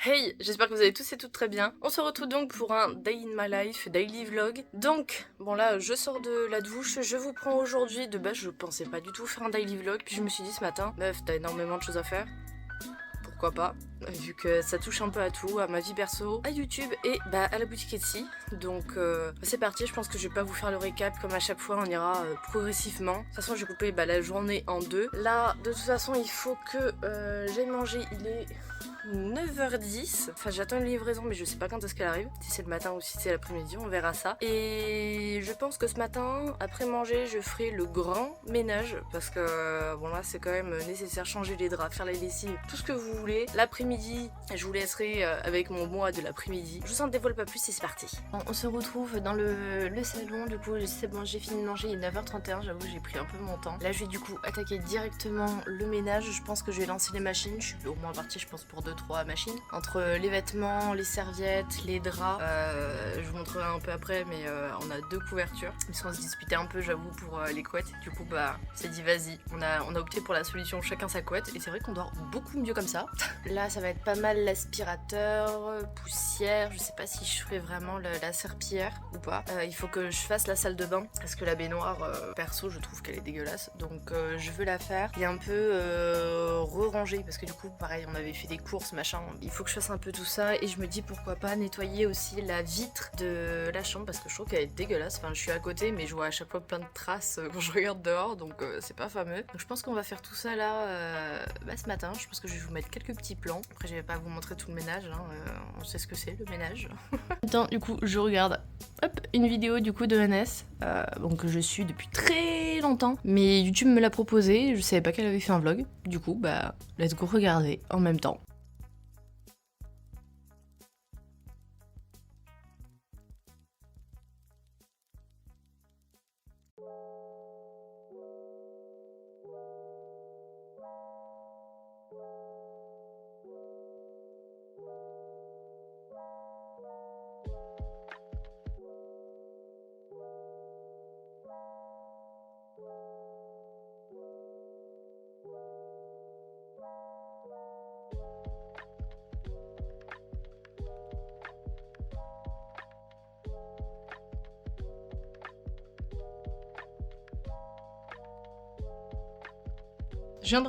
Hey, j'espère que vous allez tous et toutes très bien. On se retrouve donc pour un Day in my life, daily vlog. Donc, bon là, je sors de la douche, je vous prends aujourd'hui. De base, je pensais pas du tout faire un daily vlog, puis je me suis dit ce matin, meuf, t'as énormément de choses à faire. Pourquoi pas, vu que ça touche un peu à tout, à ma vie perso, à YouTube et bah à la boutique Etsy. Donc c'est parti, je pense que je vais pas vous faire le récap comme à chaque fois, on ira progressivement. De toute façon j'ai coupé la journée en deux. Là de toute façon il faut que j'aille manger, il est 9h10, enfin j'attends une livraison mais je sais pas quand est-ce qu'elle arrive, si c'est le matin ou si c'est l'après-midi, on verra ça. Et je pense que ce matin, après manger, je ferai le grand ménage parce que bon là c'est quand même nécessaire, changer les draps, faire la lessive, tout ce que vous voulez. L'après-midi, je vous laisserai avec mon moi de l'après-midi. Je vous en dévoile pas plus et c'est parti. Bon, on se retrouve dans le salon, du coup c'est bon, j'ai fini de manger, il est 9h31, j'avoue j'ai pris un peu mon temps. Là je vais du coup attaquer directement le ménage, je pense que je vais lancer les machines, je suis au moins partie je pense pour 2-3 machines. Entre les vêtements, les serviettes, les draps, je vous montrerai un peu après mais on a 2 couvertures. Parce qu'on se disputait un peu j'avoue pour les couettes, du coup bah c'est dit vas-y, on a opté pour la solution chacun sa couette et c'est vrai qu'on dort beaucoup mieux comme ça. Là ça va être pas mal l'aspirateur, poussière, je sais pas si je ferai vraiment la serpillière ou pas. Il faut que je fasse la salle de bain parce que la baignoire perso je trouve qu'elle est dégueulasse donc je veux la faire. Il est un peu re-rangé parce que du coup pareil on avait fait des courses machin, il faut que je fasse un peu tout ça et je me dis pourquoi pas nettoyer aussi la vitre de la chambre parce que je trouve qu'elle est dégueulasse. Enfin je suis à côté mais je vois à chaque fois plein de traces quand je regarde dehors donc c'est pas fameux. Donc je pense qu'on va faire tout ça là ce matin. Je pense que je vais vous mettre quelques petits plans. Après je vais pas vous montrer tout le ménage, hein. On sait ce que c'est le ménage. Attends, du coup je regarde une vidéo du coup de NS, donc que je suis depuis très longtemps, mais YouTube me l'a proposé, je savais pas qu'elle avait fait un vlog, du coup bah let's go regarder en même temps. Je viens de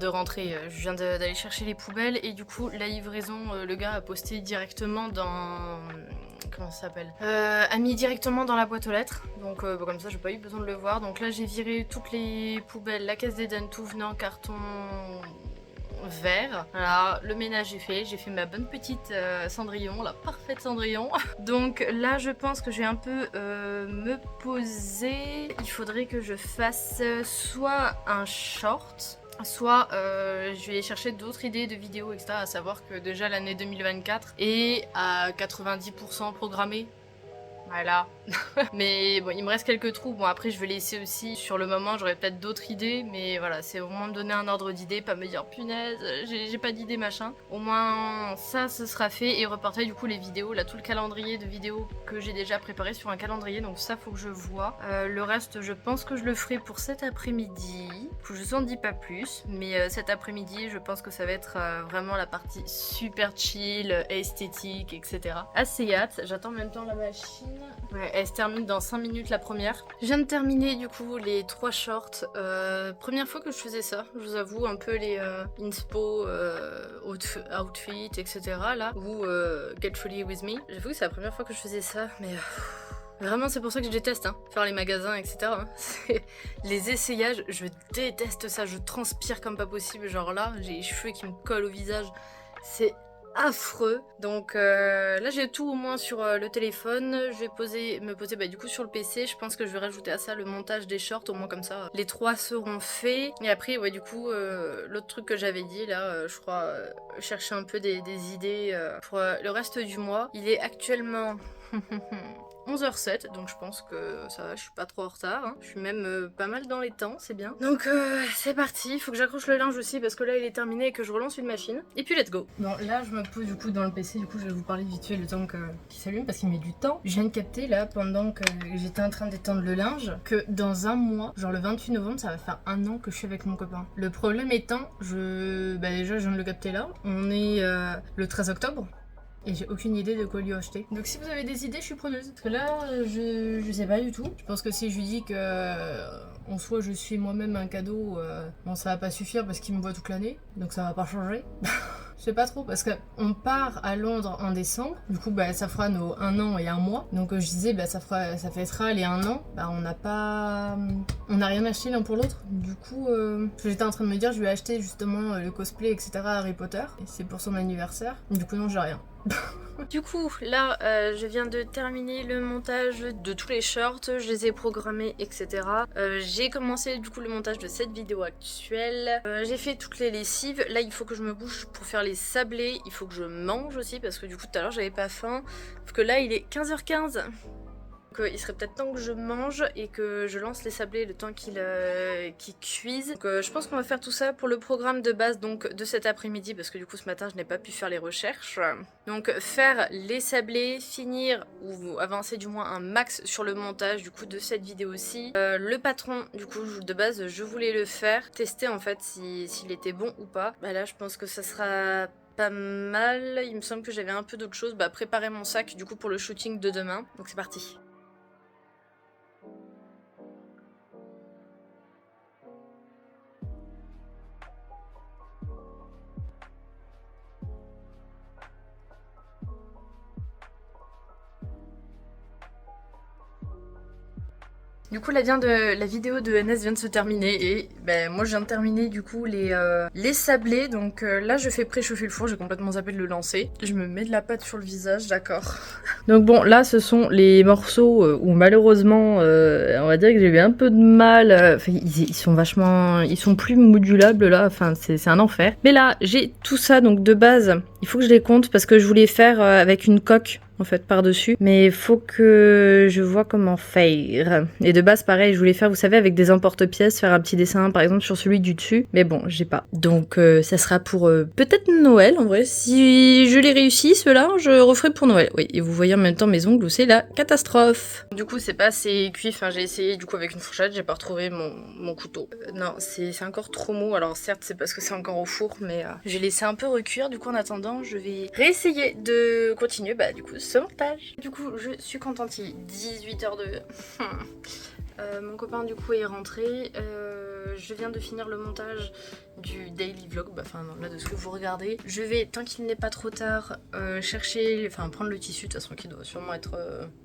rentrer, je viens d'aller chercher les poubelles et du coup la livraison, le gars a posté directement dans... Comment ça s'appelle, a mis directement dans la boîte aux lettres, donc comme ça j'ai pas eu besoin de le voir. Donc là j'ai viré toutes les poubelles, la caisse d'Eden, tout venait en carton vert. Voilà, le ménage est fait, j'ai fait ma bonne petite Cendrillon, la parfaite Cendrillon. Donc là je pense que je vais un peu me poser. Il faudrait que je fasse soit un short, soit je vais chercher d'autres idées de vidéos, etc. À savoir que déjà l'année 2024 est à 90% programmée. Voilà. Mais bon, il me reste quelques trous. Bon, après, je vais laisser aussi. Sur le moment, j'aurais peut-être d'autres idées. Mais voilà, c'est au moins me donner un ordre d'idée. Pas me dire, punaise, j'ai pas d'idée, machin. Au moins, ça, ce sera fait. Et reporter du coup les vidéos. Là, tout le calendrier de vidéos que j'ai déjà préparé sur un calendrier. Donc ça, faut que je vois. Le reste, je pense que je le ferai pour cet après-midi. Je vous en dis pas plus. Mais cet après-midi, je pense que ça va être vraiment la partie super chill, esthétique, etc. Assez hâte. J'attends en même temps la machine. Ouais, elle se termine dans 5 minutes la première. Je viens de terminer du coup les 3 shorts. Première fois que je faisais ça, je vous avoue, un peu les inspo, outfit, etc. là, ou Get Ready With Me. J'avoue que c'est la première fois que je faisais ça, mais... Vraiment, c'est pour ça que je déteste, hein, faire les magasins, etc. Hein. Les essayages, je déteste ça, je transpire comme pas possible. Genre là, j'ai les cheveux qui me collent au visage. C'est affreux. Donc là j'ai tout au moins sur le téléphone. Je vais me poser du coup sur le PC. Je pense que je vais rajouter à ça le montage des shorts, au moins comme ça les 3 seront faits. Et après ouais du coup l'autre truc que j'avais dit là, je crois chercher un peu des idées pour le reste du mois. Il est actuellement 11h07, donc je pense que ça va, je suis pas trop en retard. Hein. Je suis même pas mal dans les temps, c'est bien. Donc c'est parti, il faut que j'accroche le linge aussi parce que là il est terminé et que je relance une machine. Et puis let's go. Bon là je me pose du coup dans le PC, du coup je vais vous parler vite fait le temps qu'il s'allume parce qu'il met du temps. Je viens de capter là pendant que j'étais en train d'étendre le linge que dans un mois, genre le 28 novembre, ça va faire 1 an que je suis avec mon copain. Le problème étant, déjà je viens de le capter là, on est le 13 octobre. Et j'ai aucune idée de quoi lui acheter. Donc si vous avez des idées, je suis preneuse. Parce que là, je sais pas du tout. Je pense que si je lui dis que en soi je suis moi-même un cadeau, bon ça va pas suffire parce qu'il me voit toute l'année. Donc ça va pas changer. Je sais pas trop parce qu'on part à Londres en décembre. Du coup ça fera nos 1 an et 1 mois. Donc je disais ça fêtera les 1 an. On n'a rien acheté l'un pour l'autre. Du coup j'étais en train de me dire je lui ai acheté justement le cosplay etc Harry Potter. Et c'est pour son anniversaire. Du coup non j'ai rien. Du coup, là, je viens de terminer le montage de tous les shorts, je les ai programmés, etc. J'ai commencé du coup le montage de cette vidéo actuelle. J'ai fait toutes les lessives. Là, il faut que je me bouge pour faire les sablés. Il faut que je mange aussi parce que du coup, tout à l'heure, j'avais pas faim. Parce que là, il est 15h15. Donc, il serait peut-être temps que je mange et que je lance les sablés le temps qu'ils cuisent. Donc, je pense qu'on va faire tout ça pour le programme de base donc de cet après-midi parce que du coup ce matin je n'ai pas pu faire les recherches. Donc faire les sablés, finir ou avancer du moins un max sur le montage du coup de cette vidéo aussi. Le patron du coup de base je voulais le faire, tester en fait s'il était bon ou pas. Là je pense que ça sera pas mal. Il me semble que j'avais un peu d'autres choses. Préparer mon sac du coup pour le shooting de demain. Donc c'est parti. Du coup la vidéo de NS vient de se terminer et moi je viens de terminer du coup les sablés. Donc là je fais préchauffer le four, j'ai complètement zappé de le lancer. Je me mets de la pâte sur le visage, d'accord. Donc bon là ce sont les morceaux où malheureusement on va dire que j'ai eu un peu de mal. Ils sont vachement, ils sont plus modulables là, enfin c'est un enfer. Mais là j'ai tout ça donc de base, il faut que je les compte parce que je voulais faire avec une coque en fait par-dessus, mais il faut que je vois comment faire. Et de base pareil je voulais faire, vous savez, avec des emporte-pièces, faire un petit dessin par exemple sur celui du dessus, mais bon j'ai pas. Donc ça sera pour peut-être Noël en vrai, si je les réussis ceux-là je referai pour Noël. Oui, et vous voyez en même temps mes ongles où c'est la catastrophe. Du coup c'est pas assez cuit, enfin j'ai essayé du coup avec une fourchette, j'ai pas retrouvé mon couteau. Non c'est encore trop mou, alors certes c'est parce que c'est encore au four, mais j'ai laissé un peu recuire. Du coup en attendant je vais réessayer de continuer du coup ce montage. Du coup je suis contente, il est 18h02. Mon copain du coup est rentré, je viens de finir le montage du daily vlog, là de ce que vous regardez. Je vais, tant qu'il n'est pas trop tard, prendre le tissu de toute façon qui doit sûrement être,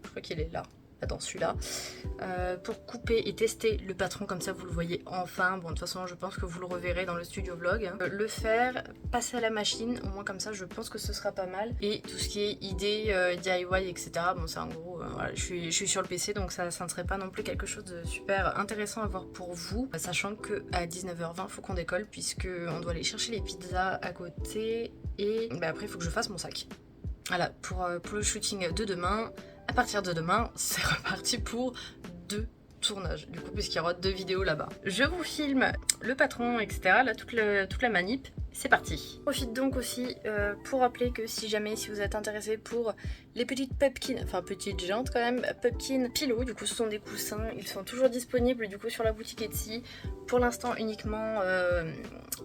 je crois qu'il est là. Dans celui-là, pour couper et tester le patron, comme ça vous le voyez enfin. Bon de toute façon je pense que vous le reverrez dans le studio vlog. Le faire, passer à la machine, au moins comme ça je pense que ce sera pas mal. Et tout ce qui est idée, DIY etc, bon c'est en gros, voilà, je suis sur le PC donc ça ne serait pas non plus quelque chose de super intéressant à voir pour vous. Sachant que à 19h20 faut qu'on décolle puisque on doit aller chercher les pizzas à côté. Et après il faut que je fasse mon sac. Voilà, pour le shooting de demain. À partir de demain, c'est reparti pour 2 tournages, du coup, puisqu'il y aura 2 vidéos là-bas. Je vous filme le patron, etc., là, toute la manip. C'est parti. Je profite donc aussi pour rappeler que si vous êtes intéressé pour les petites pupkins, enfin petites géantes quand même, pupkins pillow, du coup ce sont des coussins, ils sont toujours disponibles du coup sur la boutique Etsy, pour l'instant uniquement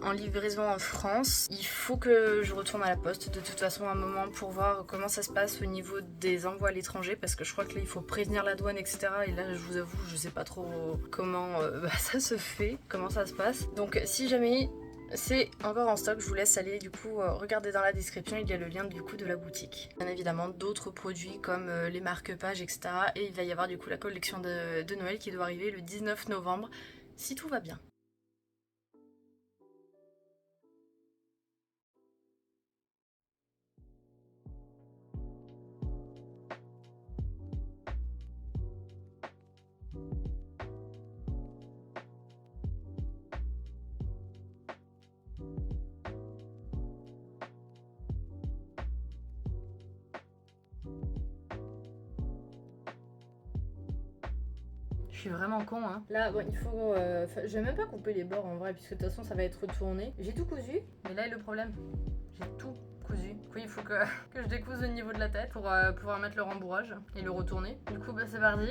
en livraison en France. Il faut que je retourne à la poste de toute façon un moment pour voir comment ça se passe au niveau des envois à l'étranger, parce que je crois que là il faut prévenir la douane etc, et là je vous avoue je sais pas trop comment ça se fait, comment ça se passe. Donc si jamais c'est encore en stock, je vous laisse aller du coup regarder dans la description, il y a le lien du coup de la boutique. Bien évidemment d'autres produits comme les marque-pages etc, et il va y avoir du coup la collection de Noël qui doit arriver le 19 novembre si tout va bien. suis vraiment con hein. Là bon il faut... je vais même pas couper les bords en vrai puisque de toute façon ça va être retourné. J'ai tout cousu mais là est le problème. J'ai tout cousu. Du coup il faut que je découse au niveau de la tête pour pouvoir mettre le rembourrage et le retourner. Du coup bah c'est parti.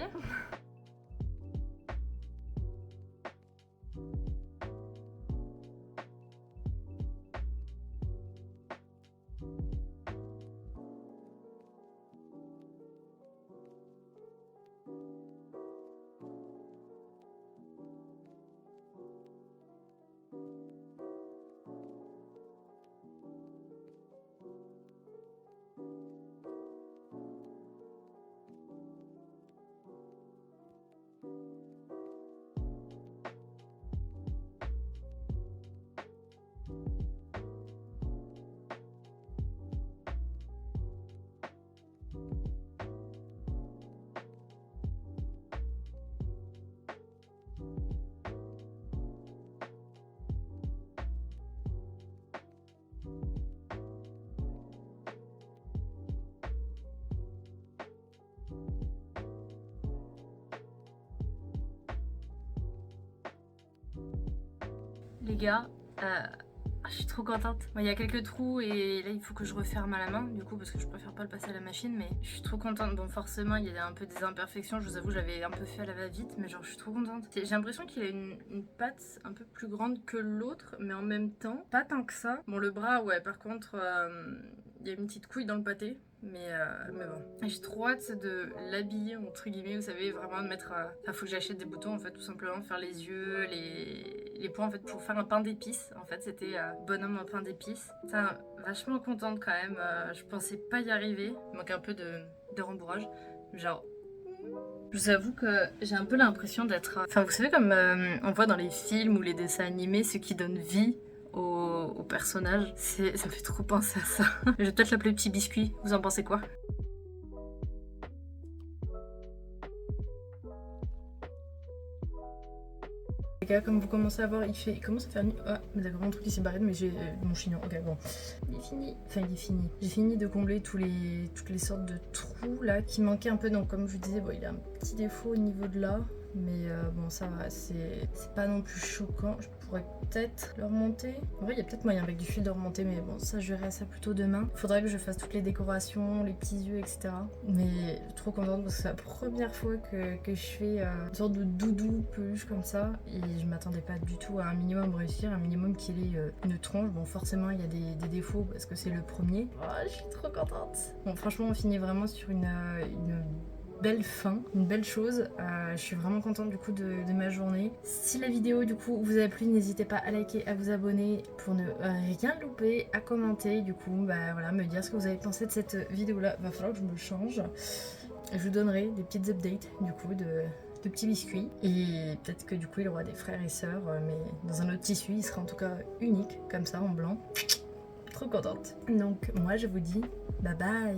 Les gars, je suis trop contente. Bon, il y a quelques trous et là il faut que je referme à la main du coup parce que je préfère pas le passer à la machine, mais je suis trop contente. Bon forcément il y a un peu des imperfections, je vous avoue j'avais un peu fait à la va-vite, mais genre je suis trop contente. J'ai l'impression qu'il a une patte un peu plus grande que l'autre, mais en même temps pas tant que ça. Bon le bras ouais par contre il y a une petite couille dans le pâté. Mais bon, j'ai trop hâte de l'habiller entre guillemets, vous savez, vraiment de mettre... Enfin, faut que j'achète des boutons en fait, tout simplement, faire les yeux, les points en fait, pour faire un pain d'épices. En fait, c'était bonhomme en pain d'épices. Putain, vachement contente quand même, je pensais pas y arriver. Il manque un peu de rembourrage, genre... Je vous avoue que j'ai un peu l'impression d'être... Enfin, vous savez comme on voit dans les films ou les dessins animés, ceux qui donnent vie au personnage, ça me fait trop penser à ça. Je vais peut-être l'appeler Petit Biscuit, vous en pensez quoi? Les gars, comme vous commencez à voir, il commence à faire nuit. Ah, mais d'accord, mon truc il s'est barré, mais j'ai mon chignon. Ok, bon. Il est fini. Enfin, il est fini. J'ai fini de combler toutes les sortes de trous là qui manquaient un peu. Donc, comme je vous disais, bon, il a un petit défaut au niveau de là. Mais bon, ça va, c'est pas non plus choquant. Je pourrais peut-être le remonter. En vrai, il y a peut-être moyen avec du fil de remonter, mais bon, ça, je verrai ça plutôt demain. Il faudrait que je fasse toutes les décorations, les petits yeux, etc. Mais trop contente parce que c'est la première fois que je fais une sorte de doudou peluche comme ça. Et je m'attendais pas du tout à un minimum réussir, un minimum qu'il ait une tronche. Bon, forcément, il y a des défauts parce que c'est le premier. Oh, je suis trop contente. Bon, franchement, on finit vraiment sur une belle fin, une belle chose. Je suis vraiment contente du coup de ma journée. Si la vidéo du coup vous a plu, n'hésitez pas à liker, à vous abonner pour ne rien louper, à commenter du coup, bah voilà, me dire ce que vous avez pensé de cette vidéo là. Va falloir que je me change. Je vous donnerai des petites updates du coup de petits biscuits et peut-être que du coup il aura des frères et sœurs, mais dans un autre tissu, il sera en tout cas unique comme ça en blanc. Trop contente. Donc moi je vous dis bye bye.